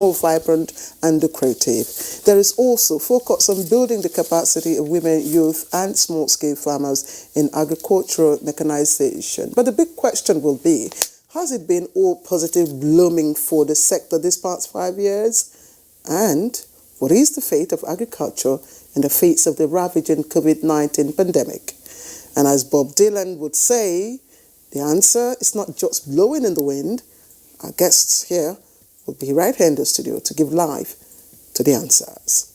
more vibrant and lucrative. There is also focus on building the capacity of women, youth and small-scale farmers in agricultural mechanization. But the big question will be, has it been all positive blooming for the sector this past 5 years? And what is the fate of agriculture in the face of the ravaging COVID-19 pandemic? And as Bob Dylan would say, the answer is not just blowing in the wind. Our guests here will be right here in the studio to give life to the answers.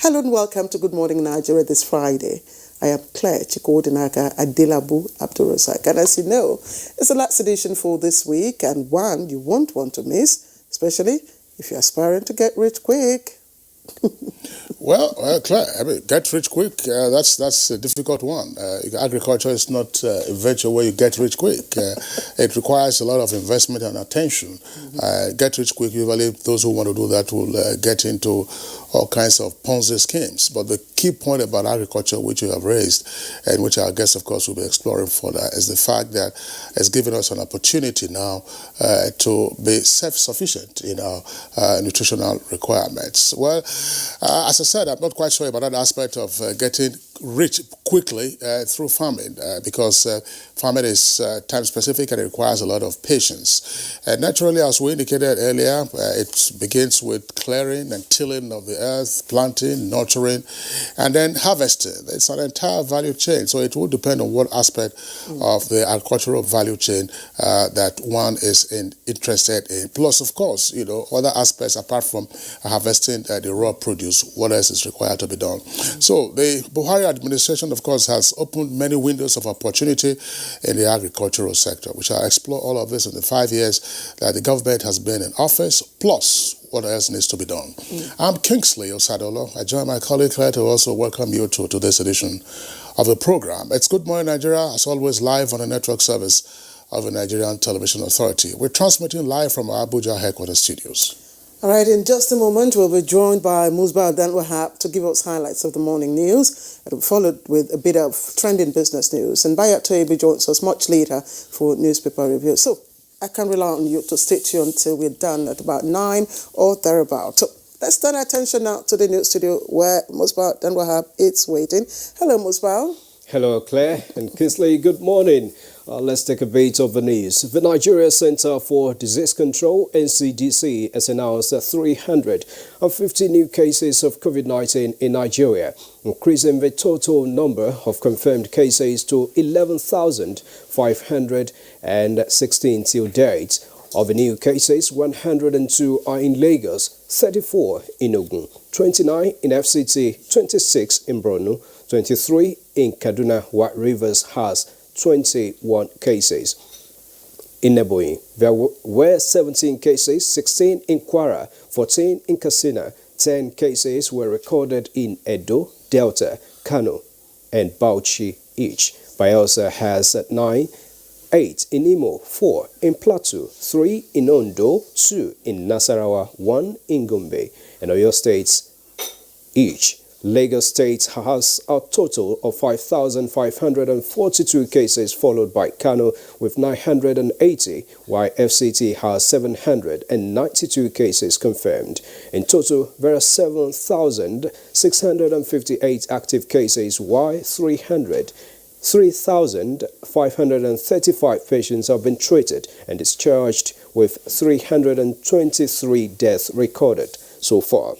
Hello and welcome to Good Morning Nigeria this Friday. I am Claire Chikodinaga Adilabu Abdurrazak. And as you know, it's the last edition for this week and one you won't want to miss, especially if you're aspiring to get rich quick. Well, Claire, get rich quick, that's a difficult one. Agriculture is not a venture where you get rich quick. It requires a lot of investment and attention. Get rich quick, usually those who want to do that will get into all kinds of Ponzi schemes. But the key point about agriculture, which you have raised, and which our guests, of course, will be exploring further, is the fact that it's given us an opportunity now to be self-sufficient in our nutritional requirements. Well, as I said, I'm not quite sure about that aspect of getting rich quickly through farming because farming is time-specific and it requires a lot of patience. Naturally, as we indicated earlier, it begins with clearing and tilling of the earth, planting, nurturing, and then harvesting. It's an entire value chain, so it will depend on what aspect of the agricultural value chain that one is interested in. Plus, of course, other aspects apart from harvesting the raw produce, what else is required to be done. So the Buhari administration, of course, has opened many windows of opportunity in the agricultural sector. We shall explore all of this in the 5 years that the government has been in office, plus what else needs to be done. I'm Kingsley Osadolo. I join my colleague Claire to also welcome you to this edition of the program. It's Good Morning Nigeria, as always, live on the network service of the Nigerian Television Authority. We're transmitting live from our Abuja headquarters studios. All right, in just a moment, we'll be joined by Musbah Danwahab to give us highlights of the morning news. It will be followed with a bit of trending business news. And Bayat Toyebi joins us much later for newspaper review. So I can rely on you to stay tuned until we're done at about 9 or thereabout. So let's turn our attention now to the news studio where Musbah Danwahab is waiting. Hello, Musbah. Hello, Claire and Kingsley. Good morning. Let's take a bit of the news. The Nigeria Center for Disease Control, NCDC, has announced 350 new cases of COVID-19 in Nigeria, increasing the total number of confirmed cases to 11,516 till date. Of the new cases, 102 are in Lagos, 34 in Ogun, 29 in FCT, 26 in Borno, 23 in Kaduna, while Rivers has 21 cases. In Ebonyi, there were 17 cases, 16 in Kwara, 14 in Katsina, 10 cases were recorded in Edo, Delta, Kano, and Bauchi each. Bayelsa has 9, 8 in Imo, 4 in Plateau, 3 in Ondo, 2 in Nasarawa, 1 in Gombe, and Oyo states each. Lagos State has a total of 5,542 cases, followed by Kano with 980, while FCT has 792 cases confirmed. In total, there are 7,658 active cases, while 3,535 patients have been treated and discharged, with 323 deaths recorded so far.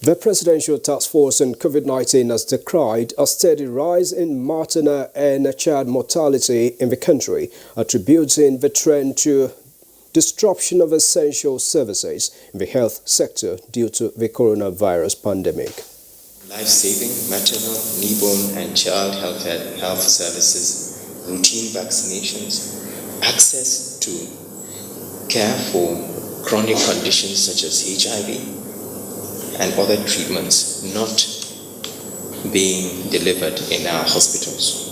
The Presidential Task Force on COVID-19 has decried a steady rise in maternal and child mortality in the country, attributing the trend to disruption of essential services in the health sector due to the coronavirus pandemic. Life-saving maternal, newborn and child health services, routine vaccinations, access to care for chronic conditions such as HIV, and other treatments not being delivered in our hospitals.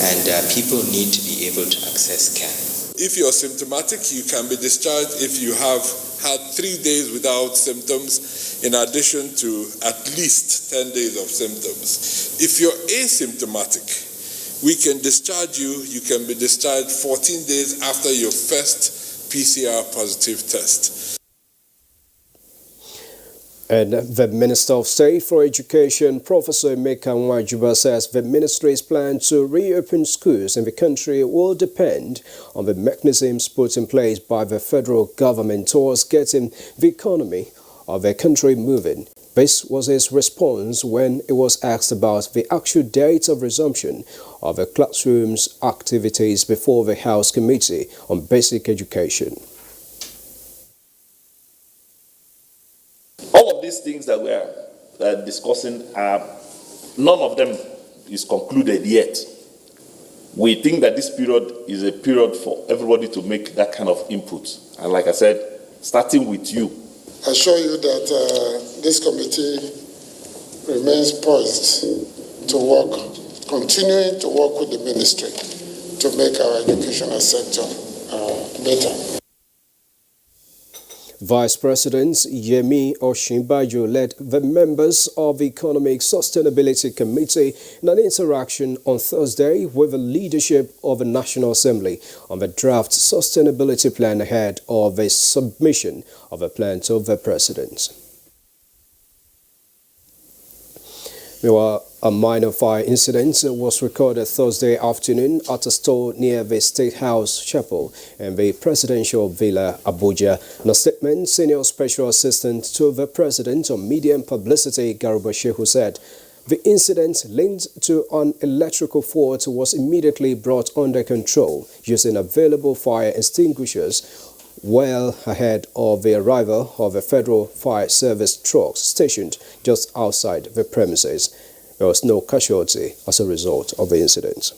And people need to be able to access care. If you're symptomatic, you can be discharged if you have had 3 days without symptoms, in addition to at least 10 days of symptoms. If you're asymptomatic, we can discharge you. You can be discharged 14 days after your first PCR positive test. And the Minister of State for Education, Professor Emeka Nwajuba, says the ministry's plan to reopen schools in the country will depend on the mechanisms put in place by the federal government towards getting the economy of the country moving. This was his response when he was asked about the actual date of resumption of the classroom's activities before the House Committee on Basic Education. All of these things that we are discussing, none of them is concluded yet. We think that this period is a period for everybody to make that kind of input. And like I said, starting with you. I assure you that this committee remains poised to work, continuing to work with the ministry to make our educational sector better. Vice President Yemi Osinbajo led the members of the Economic Sustainability Committee in an interaction on Thursday with the leadership of the National Assembly on the draft sustainability plan ahead of the submission of a plan to the President. Meanwhile, a minor fire incident was recorded Thursday afternoon at a store near the State House Chapel in the Presidential Villa, Abuja. In a statement, Senior Special Assistant to the President on Media and Publicity, Garuba Shehu, said the incident linked to an electrical fault was immediately brought under control using available fire extinguishers well ahead of the arrival of a federal fire service truck stationed just outside the premises. There was no casualty as a result of the incident.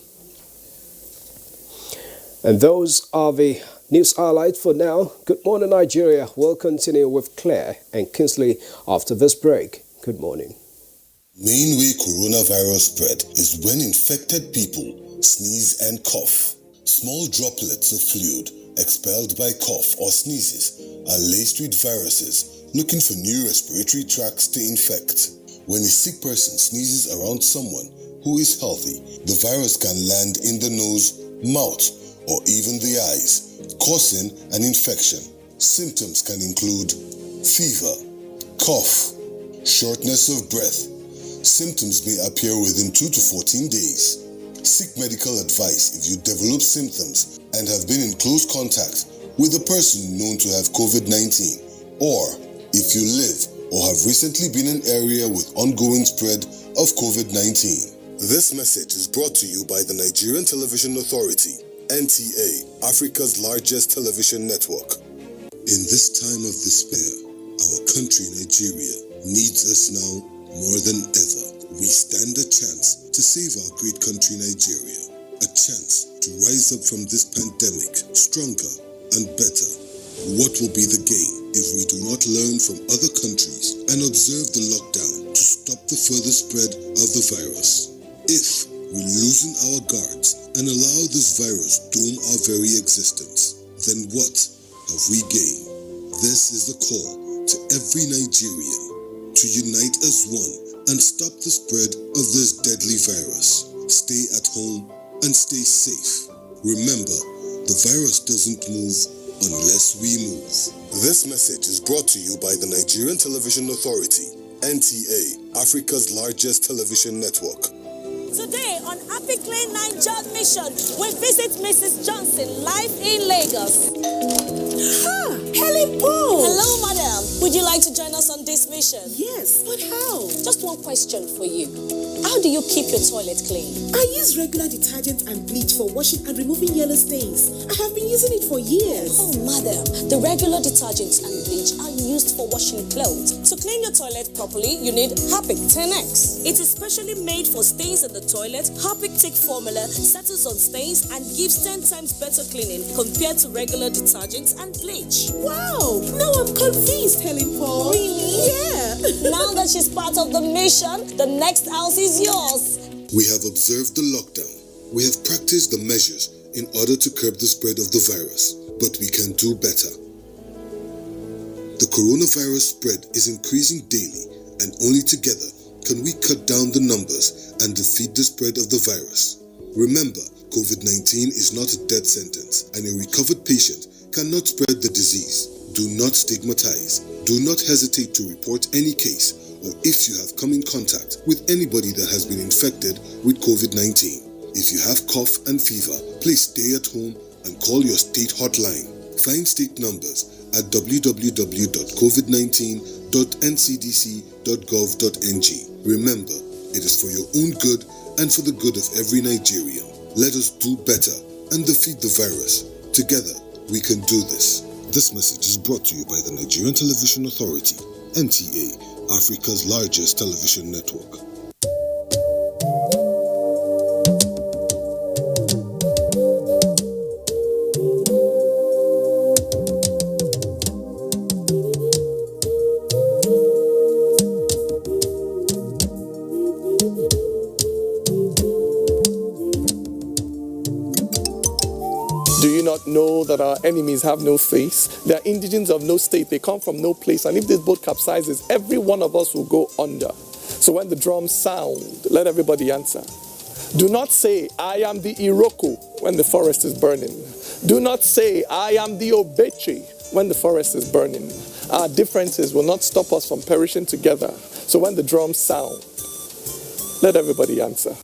And those are the news highlights for now. Good morning, Nigeria. We'll continue with Claire and Kingsley after this break. Good morning. Main way coronavirus spread is when infected people sneeze and cough. Small droplets of fluid expelled by cough or sneezes are laced with viruses looking for new respiratory tracts to infect. When a sick person sneezes around someone who is healthy, the virus can land in the nose, mouth, or even the eyes, causing an infection. Symptoms can include fever, cough, shortness of breath. Symptoms may appear within 2 to 14 days. Seek medical advice if you develop symptoms and have been in close contact with a person known to have COVID-19, or if you live or have recently been in an area with ongoing spread of COVID-19. This message is brought to you by the Nigerian Television Authority, NTA, Africa's largest television network. In this time of despair, our country, Nigeria, needs us now more than ever. We stand a chance to save our great country, Nigeria. A chance to rise up from this pandemic stronger and better. What will be the gain if we do not learn from other countries and observe the lockdown to stop the further spread of the virus? If we loosen our guards and allow this virus doom our very existence, then what have we gained? This is the call to every Nigerian to unite as one and stop the spread of this deadly virus. Stay at home and stay safe. Remember, the virus doesn't move unless we move. This message is brought to you by the Nigerian Television Authority, NTA, Africa's largest television network. Today on Happy Clean Niger Mission, we visit Mrs. Johnson live in Lagos. Helen Paul! Hello, madam. Would you like to join us on this mission? Yes, but how? Just one question for you. How do you keep your toilet clean? I use regular detergent and bleach for washing and removing yellow stains. I have been using it for years. Oh, madam, the regular detergents and bleach are used for washing clothes. To clean your toilet properly, you need Harpic 10X. It is specially made for stains in the toilet. Harpic Thick formula settles on stains and gives 10 times better cleaning compared to regular detergents and bleach. Wow! Now I'm convinced, Helen Paul. Really? Yeah! Now that she's part of the mission, the next house is yours. We have observed the lockdown. We have practiced the measures in order to curb the spread of the virus, but we can do better. The coronavirus spread is increasing daily, and only together can we cut down the numbers and defeat the spread of the virus. Remember, COVID-19 is not a death sentence, and a recovered patient cannot spread the disease. Do not stigmatize. Do not hesitate to report any case or if you have come in contact with anybody that has been infected with COVID-19. If you have cough and fever, please stay at home and call your state hotline. Find state numbers at www.covid19.ncdc.gov.ng. Remember, it is for your own good and for the good of every Nigerian. Let us do better and defeat the virus. Together, we can do this. This message is brought to you by the Nigerian Television Authority, NTA, Africa's largest television network. Do you not know that our enemies have no face? They are indigents of no state. They come from no place. And if this boat capsizes, every one of us will go under. So when the drums sound, let everybody answer. Do not say, I am the Iroko when the forest is burning. Do not say, I am the Obeche when the forest is burning. Our differences will not stop us from perishing together. So when the drums sound, let everybody answer.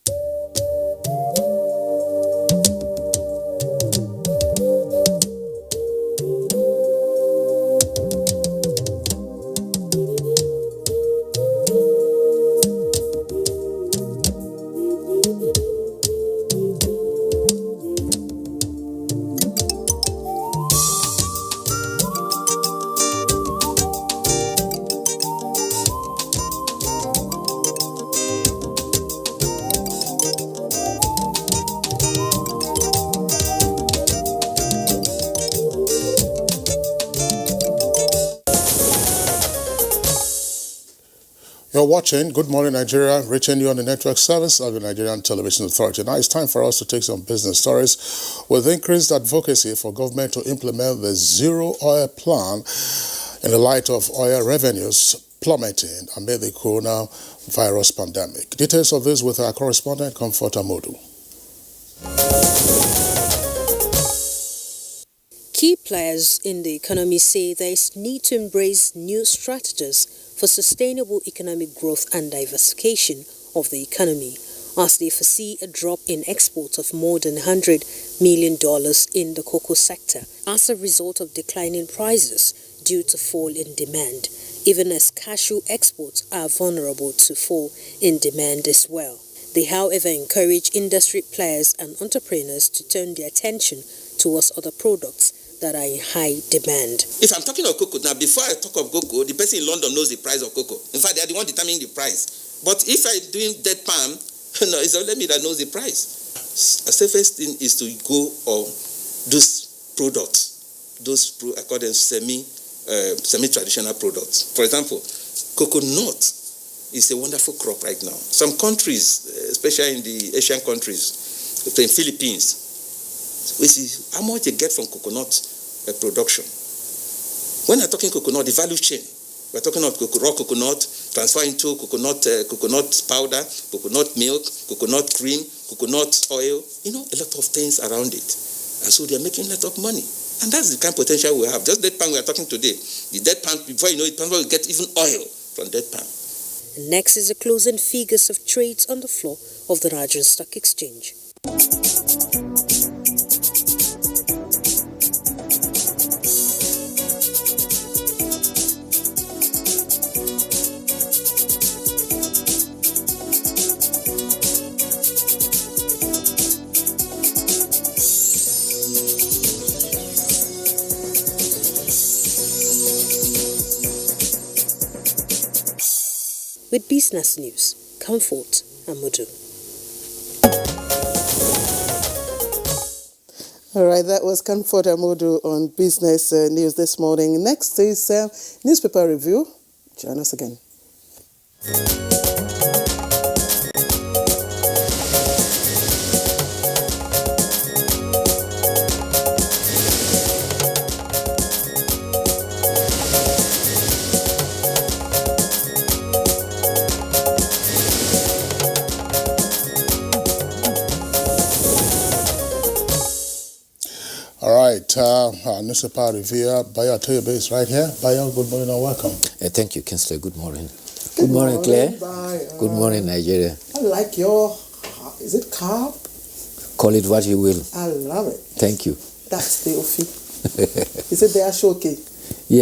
You're watching Good Morning Nigeria, reaching you on the network service of the Nigerian Television Authority. Now it's time for us to take some business stories. With increased advocacy for government to implement the zero oil plan in the light of oil revenues plummeting amid the coronavirus pandemic. Details of this with our correspondent, Comfort Amodu. Key players in the economy say there is need to embrace new strategies for sustainable economic growth and diversification of the economy, as they foresee a drop in exports of more than $100 million in the cocoa sector as a result of declining prices due to fall in demand, even as cashew exports are vulnerable to fall in demand as well. They, however, encourage industry players and entrepreneurs to turn their attention towards other products that are in high demand. If I'm talking of cocoa, now before I talk of cocoa, the person in London knows the price of cocoa. In fact, they are the one determining the price. But if I'm doing dead palm, no, it's only me that knows the price. The safest thing is to go on those products, I call them semi-traditional products. For example, coconut is a wonderful crop right now. Some countries, especially in the Asian countries, in Philippines, we see how much they get from coconut production. When I'm talking coconut, the value chain, we're talking about raw coconut, transfer into coconut powder, coconut milk, coconut cream, coconut oil, a lot of things around it. And so they're making a lot of money. And that's the kind of potential we have. Just dead palm we are talking today. The dead palm, before you know it, we get even oil from dead palm. Next is the closing figures of trades on the floor of the Nigerian Stock Exchange. With business news, Comfort Amodu. All right, that was Comfort Amodu on business news this morning. Next is newspaper review. Join us again. newspaper reviewer, Bayo Atoyobe, is right here. Bayo, good morning and welcome. Thank you, Kinsley. Good morning. Good morning, Claire. Good morning, Nigeria. I like your, is it carb? Call it what you will. I love it. Thank you. That's the Ofi. Is it the Ashoke?